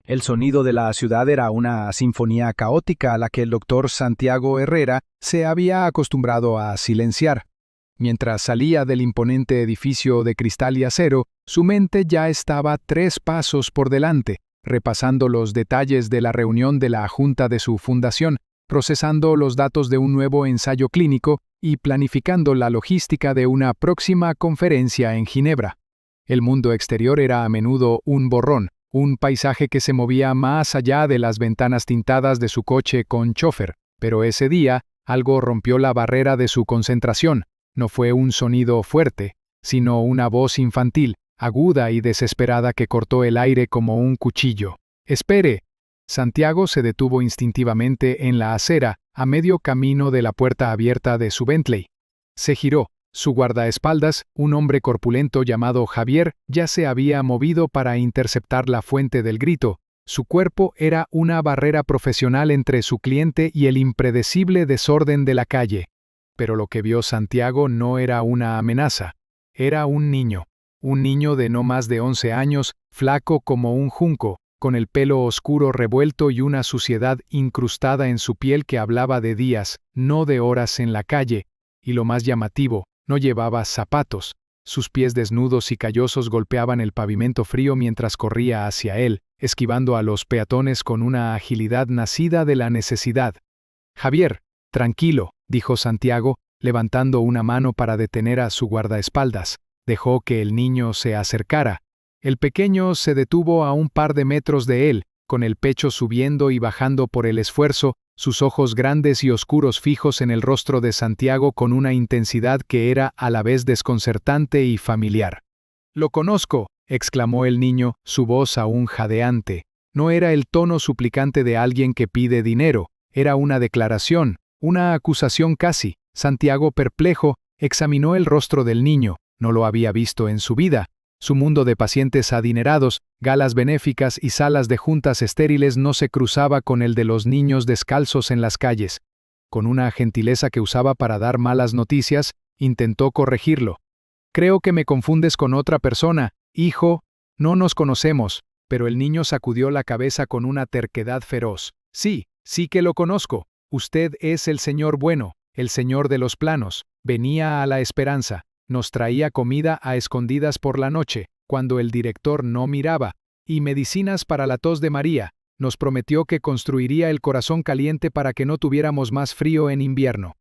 El sonido de la ciudad era una sinfonía caótica a la que el doctor Santiago Herrera se había acostumbrado a silenciar. Mientras salía del imponente edificio de cristal y acero, su mente ya estaba 3 pasos por delante, repasando los detalles de la reunión de la junta de su fundación, procesando los datos de un nuevo ensayo clínico y planificando la logística de una próxima conferencia en Ginebra. El mundo exterior era a menudo un borrón, un paisaje que se movía más allá de las ventanas tintadas de su coche con chofer, pero ese día algo rompió la barrera de su concentración. No fue un sonido fuerte, sino una voz infantil, aguda y desesperada que cortó el aire como un cuchillo. ¡Espere! Santiago se detuvo instintivamente en la acera, a medio camino de la puerta abierta de su Bentley. Se giró. Su guardaespaldas, un hombre corpulento llamado Javier, ya se había movido para interceptar la fuente del grito. Su cuerpo era una barrera profesional entre su cliente y el impredecible desorden de la calle. Pero lo que vio Santiago no era una amenaza. Era un niño de no más de 11 años, flaco como un junco, con el pelo oscuro revuelto y una suciedad incrustada en su piel que hablaba de días, no de horas en la calle, y lo más llamativo, no llevaba zapatos. Sus pies desnudos y callosos golpeaban el pavimento frío mientras corría hacia él, esquivando a los peatones con una agilidad nacida de la necesidad. «Javier, tranquilo», dijo Santiago, levantando una mano para detener a su guardaespaldas. Dejó que el niño se acercara. El pequeño se detuvo a un par de metros de él, con el pecho subiendo y bajando por el esfuerzo, sus ojos grandes y oscuros fijos en el rostro de Santiago con una intensidad que era a la vez desconcertante y familiar. «Lo conozco», exclamó el niño, su voz aún jadeante. No era el tono suplicante de alguien que pide dinero, era una declaración, una acusación casi. Santiago, perplejo, examinó el rostro del niño. No lo había visto en su vida. Su mundo de pacientes adinerados, galas benéficas y salas de juntas estériles no se cruzaba con el de los niños descalzos en las calles. Con una gentileza que usaba para dar malas noticias, intentó corregirlo. «Creo que me confundes con otra persona, hijo. No nos conocemos», pero el niño sacudió la cabeza con una terquedad feroz. «Sí, sí que lo conozco. Usted es el señor bueno, el señor de los planos. Venía a la Esperanza. Nos traía comida a escondidas por la noche, cuando el director no miraba, y medicinas para la tos de María. Nos prometió que construiría el corazón caliente para que no tuviéramos más frío en invierno».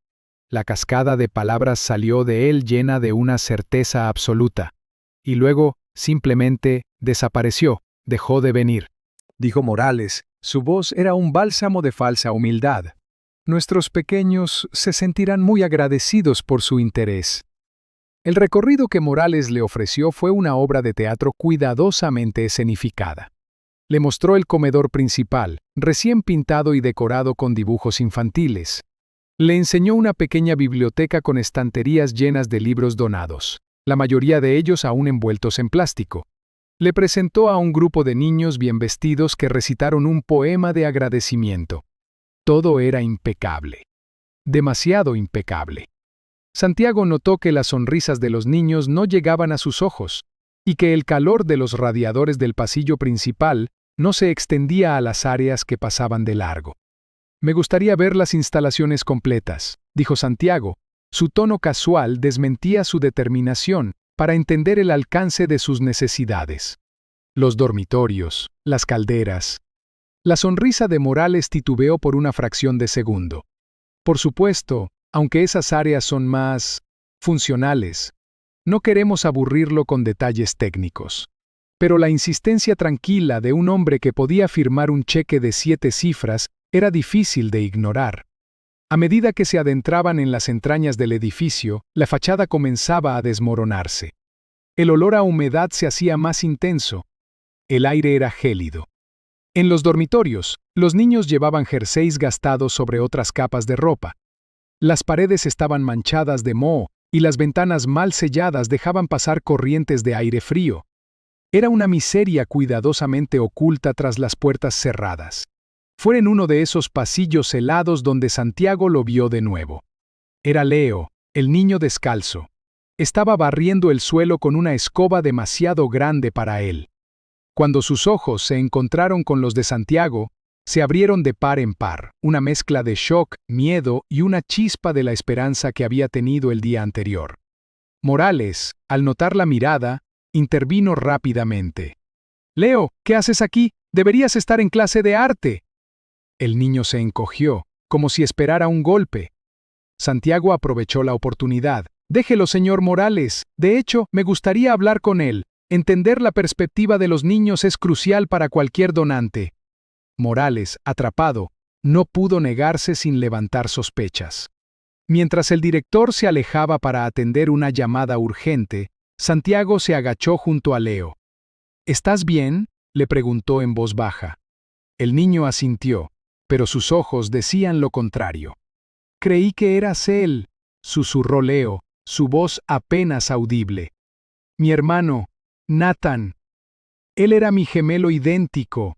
La cascada de palabras salió de él llena de una certeza absoluta. Y luego, simplemente, desapareció, dejó de venir. Dijo Morales, su voz era un bálsamo de falsa humildad. «Nuestros pequeños se sentirán muy agradecidos por su interés». El recorrido que Morales le ofreció fue una obra de teatro cuidadosamente escenificada. Le mostró el comedor principal, recién pintado y decorado con dibujos infantiles. Le enseñó una pequeña biblioteca con estanterías llenas de libros donados, la mayoría de ellos aún envueltos en plástico. Le presentó a un grupo de niños bien vestidos que recitaron un poema de agradecimiento. Todo era impecable. Demasiado impecable. Santiago notó que las sonrisas de los niños no llegaban a sus ojos, y que el calor de los radiadores del pasillo principal no se extendía a las áreas que pasaban de largo. «Me gustaría ver las instalaciones completas», dijo Santiago. Su tono casual desmentía su determinación para entender el alcance de sus necesidades. Los dormitorios, las calderas. La sonrisa de Morales titubeó por una fracción de segundo. «Por supuesto, aunque esas áreas son más funcionales, no queremos aburrirlo con detalles técnicos». Pero la insistencia tranquila de un hombre que podía firmar un cheque de 7 cifras era difícil de ignorar. A medida que se adentraban en las entrañas del edificio, la fachada comenzaba a desmoronarse. El olor a humedad se hacía más intenso. El aire era gélido. En los dormitorios, los niños llevaban jerseys gastados sobre otras capas de ropa. Las paredes estaban manchadas de moho y las ventanas mal selladas dejaban pasar corrientes de aire frío. Era una miseria cuidadosamente oculta tras las puertas cerradas. Fue en uno de esos pasillos helados donde Santiago lo vio de nuevo. Era Leo, el niño descalzo. Estaba barriendo el suelo con una escoba demasiado grande para él. Cuando sus ojos se encontraron con los de Santiago, se abrieron de par en par, una mezcla de shock, miedo y una chispa de la esperanza que había tenido el día anterior. Morales, al notar la mirada, intervino rápidamente. «Leo, ¿qué haces aquí? Deberías estar en clase de arte». El niño se encogió, como si esperara un golpe. Santiago aprovechó la oportunidad. «Déjelo, señor Morales. De hecho, me gustaría hablar con él. Entender la perspectiva de los niños es crucial para cualquier donante». Morales, atrapado, no pudo negarse sin levantar sospechas. Mientras el director se alejaba para atender una llamada urgente, Santiago se agachó junto a Leo. «¿Estás bien?», le preguntó en voz baja. El niño asintió, pero sus ojos decían lo contrario. «Creí que eras él», susurró Leo, su voz apenas audible. «Mi hermano, Nathan. Él era mi gemelo idéntico.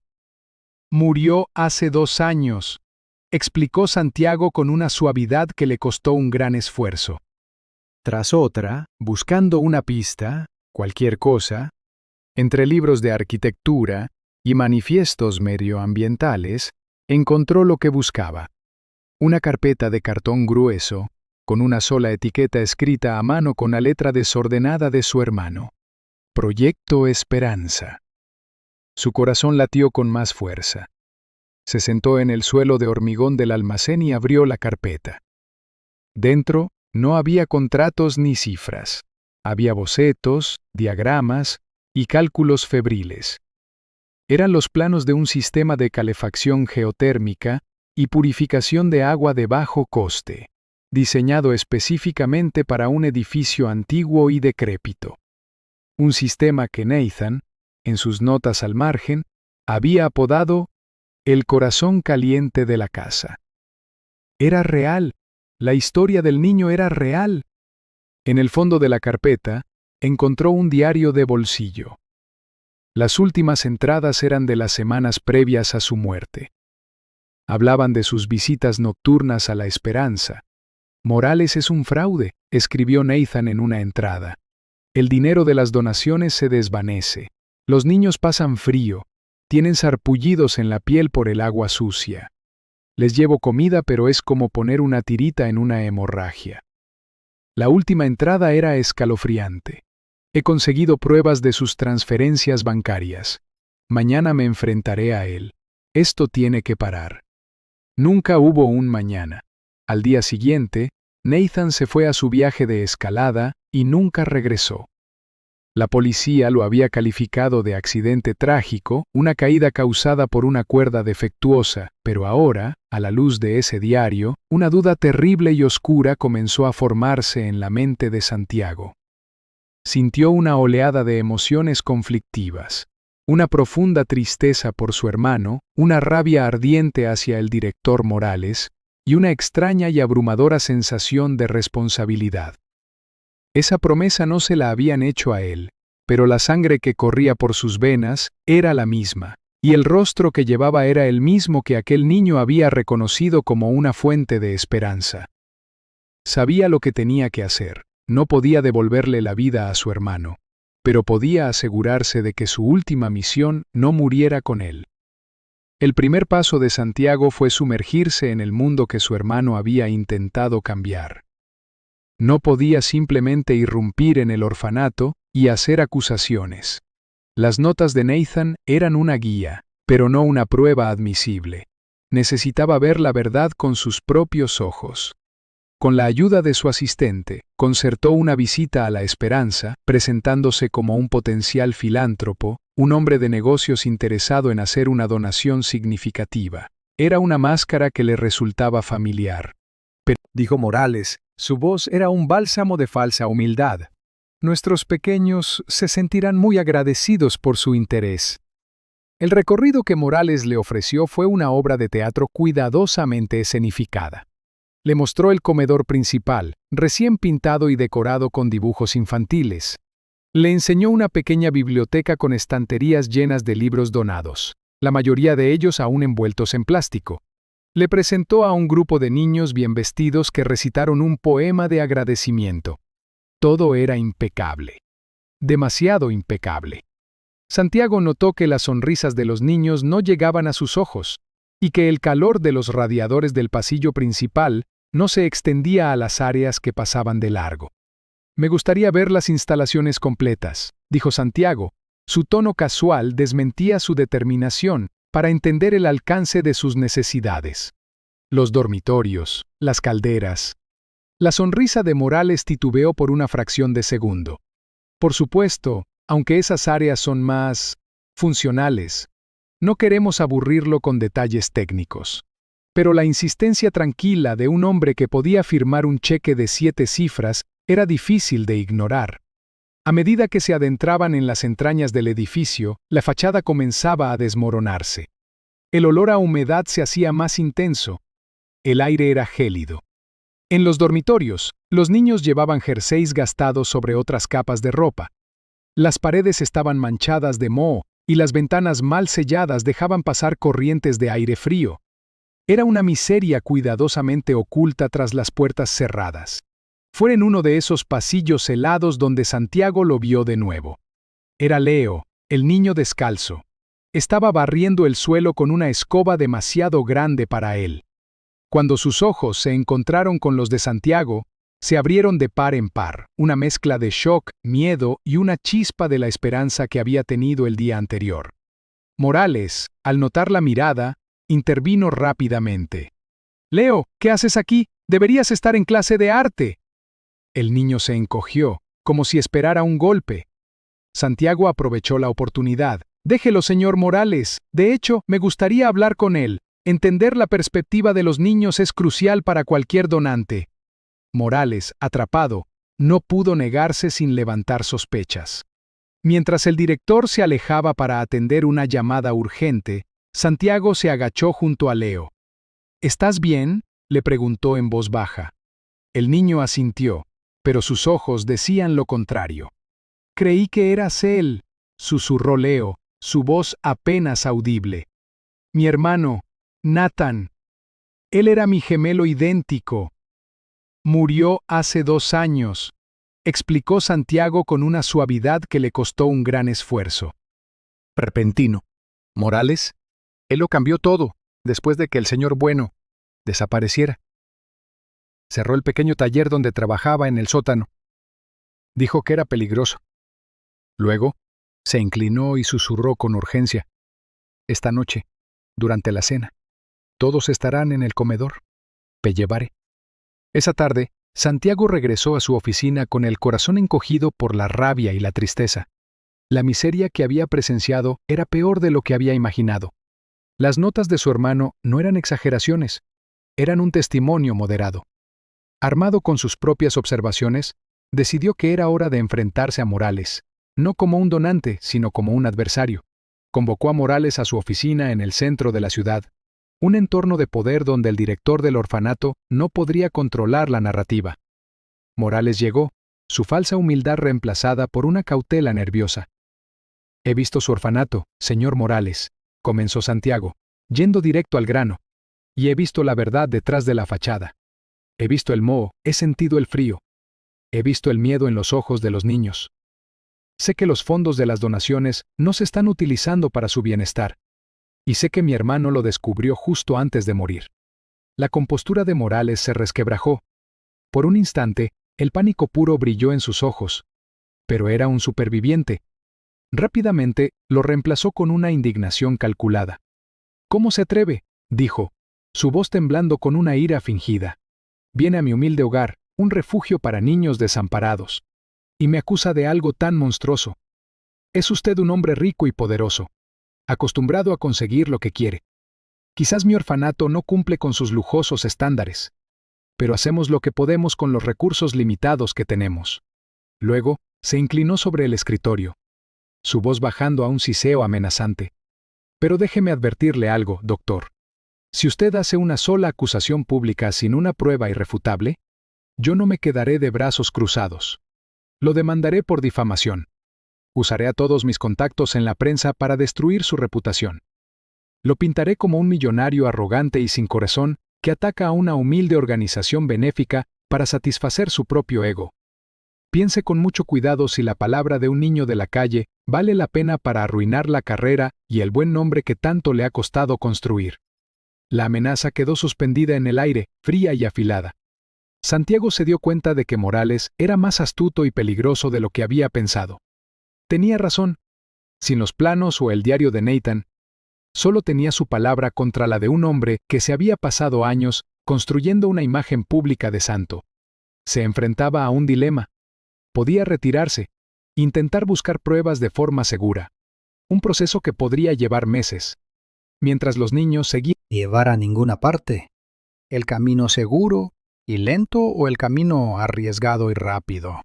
Murió hace 2 años», explicó Santiago con una suavidad que le costó un gran esfuerzo. Tras otra, buscando una pista, cualquier cosa, entre libros de arquitectura y manifiestos medioambientales, encontró lo que buscaba. Una carpeta de cartón grueso, con una sola etiqueta escrita a mano con la letra desordenada de su hermano. Proyecto Esperanza. Su corazón latió con más fuerza. Se sentó en el suelo de hormigón del almacén y abrió la carpeta. Dentro no había contratos ni cifras. Había bocetos, diagramas y cálculos febriles. Eran los planos de un sistema de calefacción geotérmica y purificación de agua de bajo coste, diseñado específicamente para un edificio antiguo y decrépito. Un sistema que Nathan, en sus notas al margen, había apodado «el corazón caliente de la casa». Era real, la historia del niño era real. En el fondo de la carpeta, encontró un diario de bolsillo. Las últimas entradas eran de las semanas previas a su muerte. Hablaban de sus visitas nocturnas a la Esperanza. «Morales es un fraude», escribió Nathan en una entrada. «El dinero de las donaciones se desvanece. Los niños pasan frío, tienen sarpullidos en la piel por el agua sucia. Les llevo comida, pero es como poner una tirita en una hemorragia». La última entrada era escalofriante. «He conseguido pruebas de sus transferencias bancarias. Mañana me enfrentaré a él. Esto tiene que parar». Nunca hubo un mañana. Al día siguiente, Nathan se fue a su viaje de escalada y nunca regresó. La policía lo había calificado de accidente trágico, una caída causada por una cuerda defectuosa, pero ahora, a la luz de ese diario, una duda terrible y oscura comenzó a formarse en la mente de Santiago. Sintió una oleada de emociones conflictivas, una profunda tristeza por su hermano, una rabia ardiente hacia el director Morales, y una extraña y abrumadora sensación de responsabilidad. Esa promesa no se la habían hecho a él, pero la sangre que corría por sus venas era la misma, y el rostro que llevaba era el mismo que aquel niño había reconocido como una fuente de esperanza. Sabía lo que tenía que hacer. No podía devolverle la vida a su hermano, pero podía asegurarse de que su última misión no muriera con él. El primer paso de Santiago fue sumergirse en el mundo que su hermano había intentado cambiar. No podía simplemente irrumpir en el orfanato y hacer acusaciones. Las notas de Nathan eran una guía, pero no una prueba admisible. Necesitaba ver la verdad con sus propios ojos. Con la ayuda de su asistente, concertó una visita a la Esperanza, presentándose como un potencial filántropo, un hombre de negocios interesado en hacer una donación significativa. Era una máscara que le resultaba familiar. «Pero», dijo Morales, su voz era un bálsamo de falsa humildad. «Nuestros pequeños se sentirán muy agradecidos por su interés». El recorrido que Morales le ofreció fue una obra de teatro cuidadosamente escenificada. Le mostró el comedor principal, recién pintado y decorado con dibujos infantiles. Le enseñó una pequeña biblioteca con estanterías llenas de libros donados, la mayoría de ellos aún envueltos en plástico. Le presentó a un grupo de niños bien vestidos que recitaron un poema de agradecimiento. Todo era impecable. Demasiado impecable. Santiago notó que las sonrisas de los niños no llegaban a sus ojos, y que el calor de los radiadores del pasillo principal no se extendía a las áreas que pasaban de largo. «Me gustaría ver las instalaciones completas», dijo Santiago. Su tono casual desmentía su determinación para entender el alcance de sus necesidades. Los dormitorios, las calderas. La sonrisa de Morales titubeó por una fracción de segundo. Por supuesto, aunque esas áreas son más funcionales, no queremos aburrirlo con detalles técnicos. Pero la insistencia tranquila de un hombre que podía firmar un cheque de 7 cifras era difícil de ignorar. A medida que se adentraban en las entrañas del edificio, la fachada comenzaba a desmoronarse. El olor a humedad se hacía más intenso. El aire era gélido. En los dormitorios, los niños llevaban jerseys gastados sobre otras capas de ropa. Las paredes estaban manchadas de moho y las ventanas mal selladas dejaban pasar corrientes de aire frío. Era una miseria cuidadosamente oculta tras las puertas cerradas. Fue en uno de esos pasillos helados donde Santiago lo vio de nuevo. Era Leo, el niño descalzo. Estaba barriendo el suelo con una escoba demasiado grande para él. Cuando sus ojos se encontraron con los de Santiago, se abrieron de par en par, una mezcla de shock, miedo y una chispa de la esperanza que había tenido el día anterior. Morales, al notar la mirada, intervino rápidamente. «Leo, ¿qué haces aquí? Deberías estar en clase de arte». El niño se encogió, como si esperara un golpe. Santiago aprovechó la oportunidad. «Déjelo, señor Morales. De hecho, me gustaría hablar con él. Entender la perspectiva de los niños es crucial para cualquier donante». Morales, atrapado, no pudo negarse sin levantar sospechas. Mientras el director se alejaba para atender una llamada urgente, Santiago se agachó junto a Leo. «¿Estás bien?», le preguntó en voz baja. El niño asintió, pero sus ojos decían lo contrario. «Creí que eras él», susurró Leo, su voz apenas audible. «Mi hermano, Nathan. Él era mi gemelo idéntico. Murió hace 2 años», explicó Santiago con una suavidad que le costó un gran esfuerzo. «Repentino. Morales, él lo cambió todo, después de que el señor Bueno desapareciera. Cerró el pequeño taller donde trabajaba en el sótano. Dijo que era peligroso. Luego, se inclinó y susurró con urgencia. Esta noche, durante la cena, todos estarán en el comedor. Te llevaré». Esa tarde, Santiago regresó a su oficina con el corazón encogido por la rabia y la tristeza. La miseria que había presenciado era peor de lo que había imaginado. Las notas de su hermano no eran exageraciones, eran un testimonio moderado. Armado con sus propias observaciones, decidió que era hora de enfrentarse a Morales, no como un donante, sino como un adversario. Convocó a Morales a su oficina en el centro de la ciudad, un entorno de poder donde el director del orfanato no podría controlar la narrativa. Morales llegó, su falsa humildad reemplazada por una cautela nerviosa. «He visto su orfanato, señor Morales», comenzó Santiago, yendo directo al grano, «y he visto la verdad detrás de la fachada. He visto el moho, he sentido el frío. He visto el miedo en los ojos de los niños. Sé que los fondos de las donaciones no se están utilizando para su bienestar. Y sé que mi hermano lo descubrió justo antes de morir». La compostura de Morales se resquebrajó. Por un instante, el pánico puro brilló en sus ojos. Pero era un superviviente. Rápidamente, lo reemplazó con una indignación calculada. «¿Cómo se atreve?», dijo, su voz temblando con una ira fingida. «Viene a mi humilde hogar, un refugio para niños desamparados. Y me acusa de algo tan monstruoso. Es usted un hombre rico y poderoso, acostumbrado a conseguir lo que quiere. Quizás mi orfanato no cumple con sus lujosos estándares, pero hacemos lo que podemos con los recursos limitados que tenemos». Luego, se inclinó sobre el escritorio, su voz bajando a un siseo amenazante. «Pero déjeme advertirle algo, doctor. Si usted hace una sola acusación pública sin una prueba irrefutable, yo no me quedaré de brazos cruzados. Lo demandaré por difamación. Usaré a todos mis contactos en la prensa para destruir su reputación. Lo pintaré como un millonario arrogante y sin corazón que ataca a una humilde organización benéfica para satisfacer su propio ego. Piense con mucho cuidado si la palabra de un niño de la calle vale la pena para arruinar la carrera y el buen nombre que tanto le ha costado construir. La amenaza quedó suspendida en el aire, fría y afilada. Santiago se dio cuenta de que Morales era más astuto y peligroso de lo que había pensado. Tenía razón. Sin los planos o el diario de Nathan, solo tenía su palabra contra la de un hombre que se había pasado años construyendo una imagen pública de santo. Se enfrentaba a un dilema. Podía retirarse, intentar buscar pruebas de forma segura, un proceso que podría llevar meses, mientras los niños seguían. Llevar a ninguna parte. El camino seguro y lento o el camino arriesgado y rápido.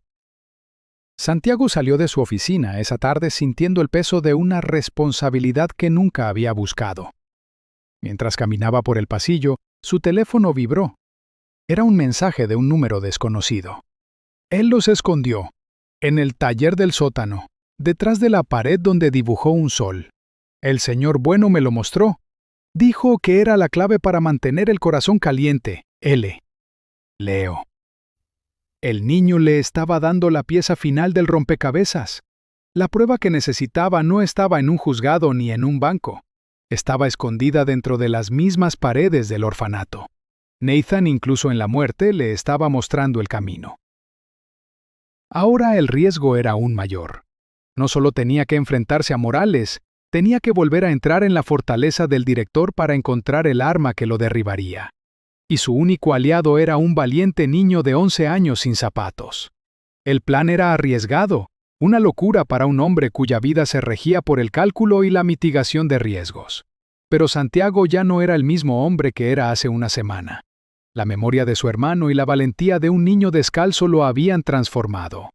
Santiago salió de su oficina esa tarde sintiendo el peso de una responsabilidad que nunca había buscado. Mientras caminaba por el pasillo, su teléfono vibró. Era un mensaje de un número desconocido. Él los escondió, en el taller del sótano, detrás de la pared donde dibujó un sol. El señor bueno me lo mostró. Dijo que era la clave para mantener el corazón caliente. L. Leo. El niño le estaba dando la pieza final del rompecabezas. La prueba que necesitaba no estaba en un juzgado ni en un banco. Estaba escondida dentro de las mismas paredes del orfanato. Nathan, incluso en la muerte, le estaba mostrando el camino. Ahora el riesgo era aún mayor. No solo tenía que enfrentarse a Morales, tenía que volver a entrar en la fortaleza del director para encontrar el arma que lo derribaría. Y su único aliado era un valiente niño de 11 años sin zapatos. El plan era arriesgado, una locura para un hombre cuya vida se regía por el cálculo y la mitigación de riesgos. Pero Santiago ya no era el mismo hombre que era hace una semana. La memoria de su hermano y la valentía de un niño descalzo lo habían transformado.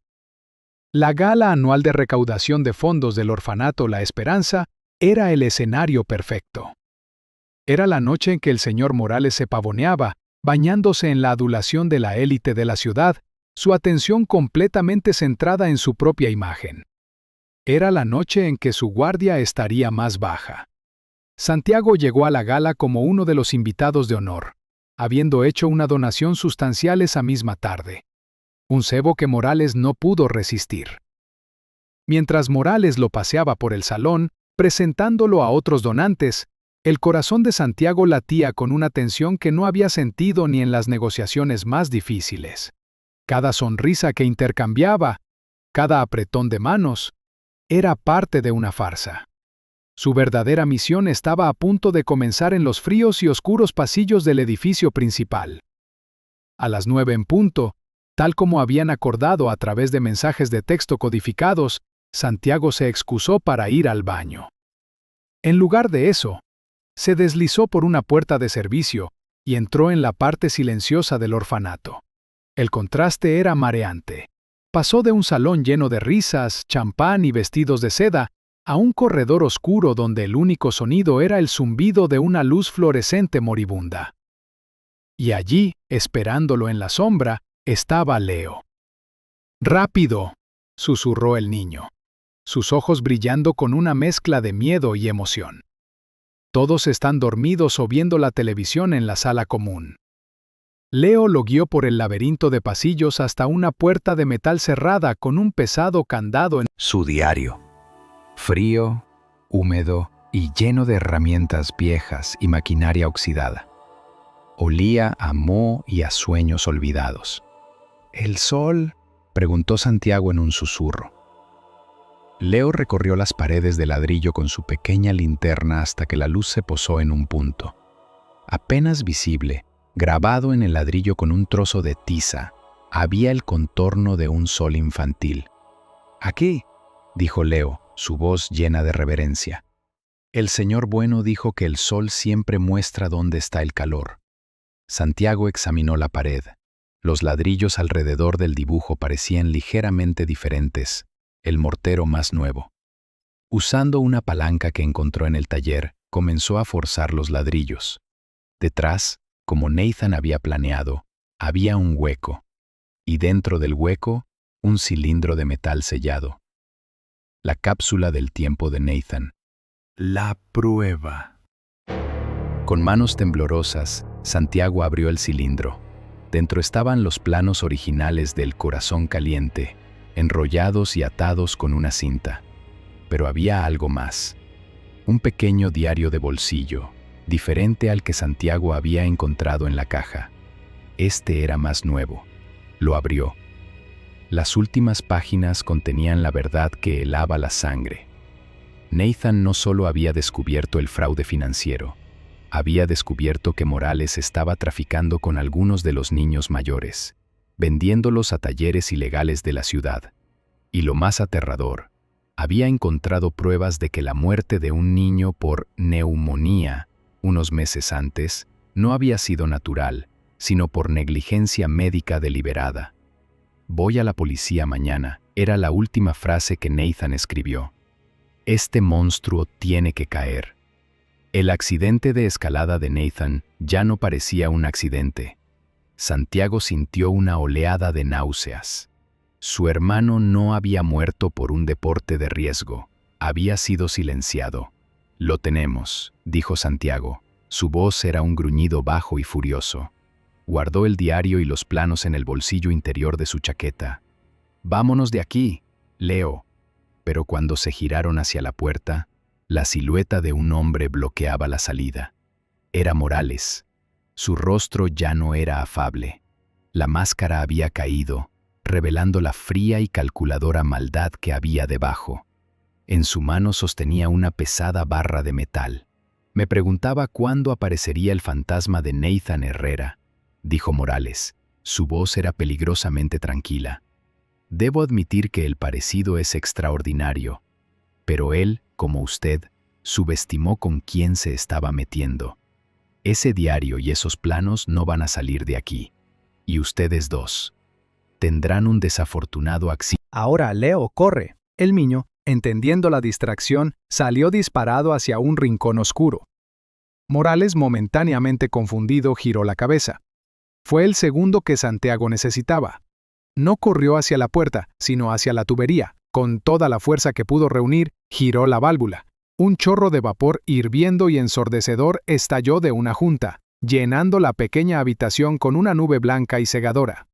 La gala anual de recaudación de fondos del orfanato La Esperanza era el escenario perfecto. Era la noche en que el señor Morales se pavoneaba, bañándose en la adulación de la élite de la ciudad, su atención completamente centrada en su propia imagen. Era la noche en que su guardia estaría más baja. Santiago llegó a la gala como uno de los invitados de honor, habiendo hecho una donación sustancial esa misma tarde. Un cebo que Morales no pudo resistir. Mientras Morales lo paseaba por el salón, presentándolo a otros donantes, el corazón de Santiago latía con una tensión que no había sentido ni en las negociaciones más difíciles. Cada sonrisa que intercambiaba, cada apretón de manos, era parte de una farsa. Su verdadera misión estaba a punto de comenzar en los fríos y oscuros pasillos del edificio principal. A las 9 en punto, tal como habían acordado a través de mensajes de texto codificados, Santiago se excusó para ir al baño. En lugar de eso, se deslizó por una puerta de servicio y entró en la parte silenciosa del orfanato. El contraste era mareante. Pasó de un salón lleno de risas, champán y vestidos de seda a un corredor oscuro donde el único sonido era el zumbido de una luz fluorescente moribunda. Y allí, esperándolo en la sombra, estaba Leo. «¡Rápido!», susurró el niño, sus ojos brillando con una mezcla de miedo y emoción. Todos están dormidos o viendo la televisión en la sala común. Leo lo guió por el laberinto de pasillos hasta una puerta de metal cerrada con un pesado candado en su diario. Frío, húmedo y lleno de herramientas viejas y maquinaria oxidada. Olía a moho y a sueños olvidados. ¿El sol?, preguntó Santiago en un susurro. Leo recorrió las paredes de ladrillo con su pequeña linterna hasta que la luz se posó en un punto. Apenas visible, grabado en el ladrillo con un trozo de tiza, había el contorno de un sol infantil. «Aquí», dijo Leo, su voz llena de reverencia. El señor bueno dijo que el sol siempre muestra dónde está el calor. Santiago examinó la pared. Los ladrillos alrededor del dibujo parecían ligeramente diferentes, el mortero más nuevo. Usando una palanca que encontró en el taller, comenzó a forzar los ladrillos. Detrás, como Nathan había planeado, había un hueco, y dentro del hueco, un cilindro de metal sellado. La cápsula del tiempo de Nathan. La prueba. Con manos temblorosas, Santiago abrió el cilindro. Dentro estaban los planos originales del corazón caliente, enrollados y atados con una cinta. Pero había algo más. Un pequeño diario de bolsillo, diferente al que Santiago había encontrado en la caja. Este era más nuevo. Lo abrió. Las últimas páginas contenían la verdad que helaba la sangre. Nathan no solo había descubierto el fraude financiero, había descubierto que Morales estaba traficando con algunos de los niños mayores, vendiéndolos a talleres ilegales de la ciudad. Y lo más aterrador, había encontrado pruebas de que la muerte de un niño por neumonía unos meses antes no había sido natural, sino por negligencia médica deliberada. «Voy a la policía mañana», era la última frase que Nathan escribió. Este monstruo tiene que caer. El accidente de escalada de Nathan ya no parecía un accidente. Santiago sintió una oleada de náuseas. Su hermano no había muerto por un deporte de riesgo, había sido silenciado. «Lo tenemos», dijo Santiago. Su voz era un gruñido bajo y furioso. Guardó el diario y los planos en el bolsillo interior de su chaqueta. «Vámonos de aquí, Leo». Pero cuando se giraron hacia la puerta, la silueta de un hombre bloqueaba la salida. Era Morales. Su rostro ya no era afable. La máscara había caído, revelando la fría y calculadora maldad que había debajo. En su mano sostenía una pesada barra de metal. «Me preguntaba cuándo aparecería el fantasma de Nathan Herrera», dijo Morales. Su voz era peligrosamente tranquila. «Debo admitir que el parecido es extraordinario, pero él, como usted, subestimó con quién se estaba metiendo. Ese diario y esos planos no van a salir de aquí. Y ustedes dos tendrán un desafortunado accidente». Ahora Leo corre. El niño, entendiendo la distracción, salió disparado hacia un rincón oscuro. Morales, momentáneamente confundido, giró la cabeza. Fue el segundo que Santiago necesitaba. No corrió hacia la puerta, sino hacia la tubería. Con toda la fuerza que pudo reunir, giró la válvula. Un chorro de vapor hirviendo y ensordecedor estalló de una junta, llenando la pequeña habitación con una nube blanca y cegadora.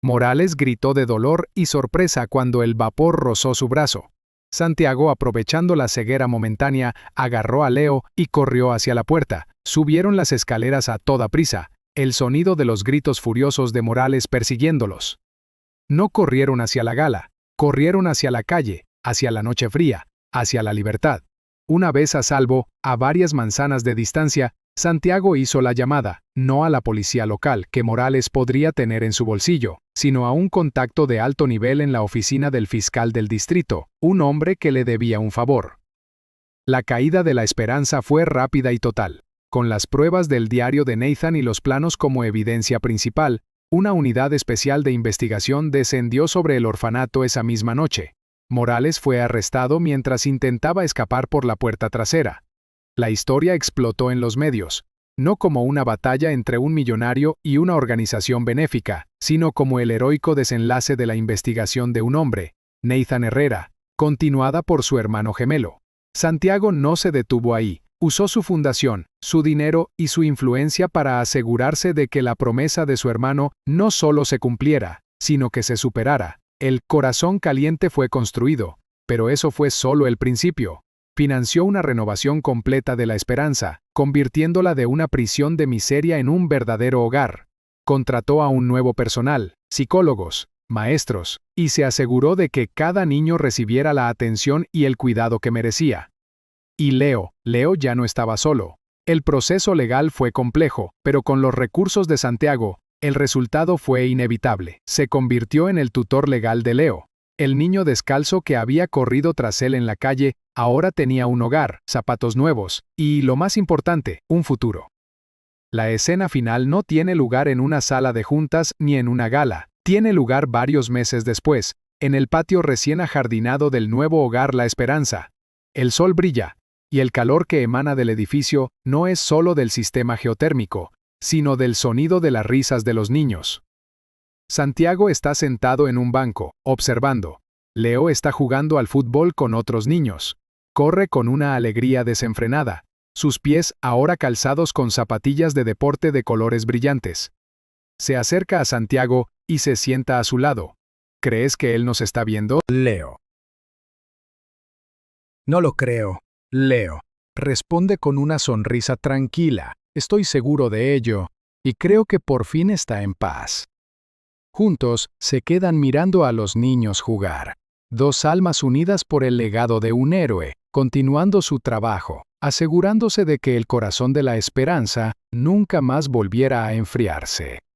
Morales gritó de dolor y sorpresa cuando el vapor rozó su brazo. Santiago, aprovechando la ceguera momentánea, agarró a Leo y corrió hacia la puerta. Subieron las escaleras a toda prisa, el sonido de los gritos furiosos de Morales persiguiéndolos. No corrieron hacia la gala, corrieron hacia la calle, hacia la noche fría, hacia la libertad. Una vez a salvo, a varias manzanas de distancia, Santiago hizo la llamada, no a la policía local que Morales podría tener en su bolsillo, sino a un contacto de alto nivel en la oficina del fiscal del distrito, un hombre que le debía un favor. La caída de la esperanza fue rápida y total. Con las pruebas del diario de Nathan y los planos como evidencia principal, una unidad especial de investigación descendió sobre el orfanato esa misma noche. Morales fue arrestado mientras intentaba escapar por la puerta trasera. La historia explotó en los medios, no como una batalla entre un millonario y una organización benéfica, sino como el heroico desenlace de la investigación de un hombre, Nathan Herrera, continuada por su hermano gemelo. Santiago no se detuvo ahí. Usó su fundación, su dinero y su influencia para asegurarse de que la promesa de su hermano no solo se cumpliera, sino que se superara. El corazón caliente fue construido, pero eso fue solo el principio. Financió una renovación completa de la esperanza, convirtiéndola de una prisión de miseria en un verdadero hogar. Contrató a un nuevo personal, psicólogos, maestros, y se aseguró de que cada niño recibiera la atención y el cuidado que merecía. Y Leo ya no estaba solo. El proceso legal fue complejo, pero con los recursos de Santiago, el resultado fue inevitable. Se convirtió en el tutor legal de Leo. El niño descalzo que había corrido tras él en la calle, ahora tenía un hogar, zapatos nuevos, y, lo más importante, un futuro. La escena final no tiene lugar en una sala de juntas ni en una gala. Tiene lugar varios meses después, en el patio recién ajardinado del nuevo hogar La Esperanza. El sol brilla, y el calor que emana del edificio no es solo del sistema geotérmico, sino del sonido de las risas de los niños. Santiago está sentado en un banco, observando. Leo está jugando al fútbol con otros niños. Corre con una alegría desenfrenada, sus pies ahora calzados con zapatillas de deporte de colores brillantes. Se acerca a Santiago y se sienta a su lado. ¿Crees que él nos está viendo? Leo. No lo creo. Leo. Responde con una sonrisa tranquila. Estoy seguro de ello, y creo que por fin está en paz. Juntos se quedan mirando a los niños jugar. Dos almas unidas por el legado de un héroe, continuando su trabajo, asegurándose de que el corazón de la esperanza nunca más volviera a enfriarse.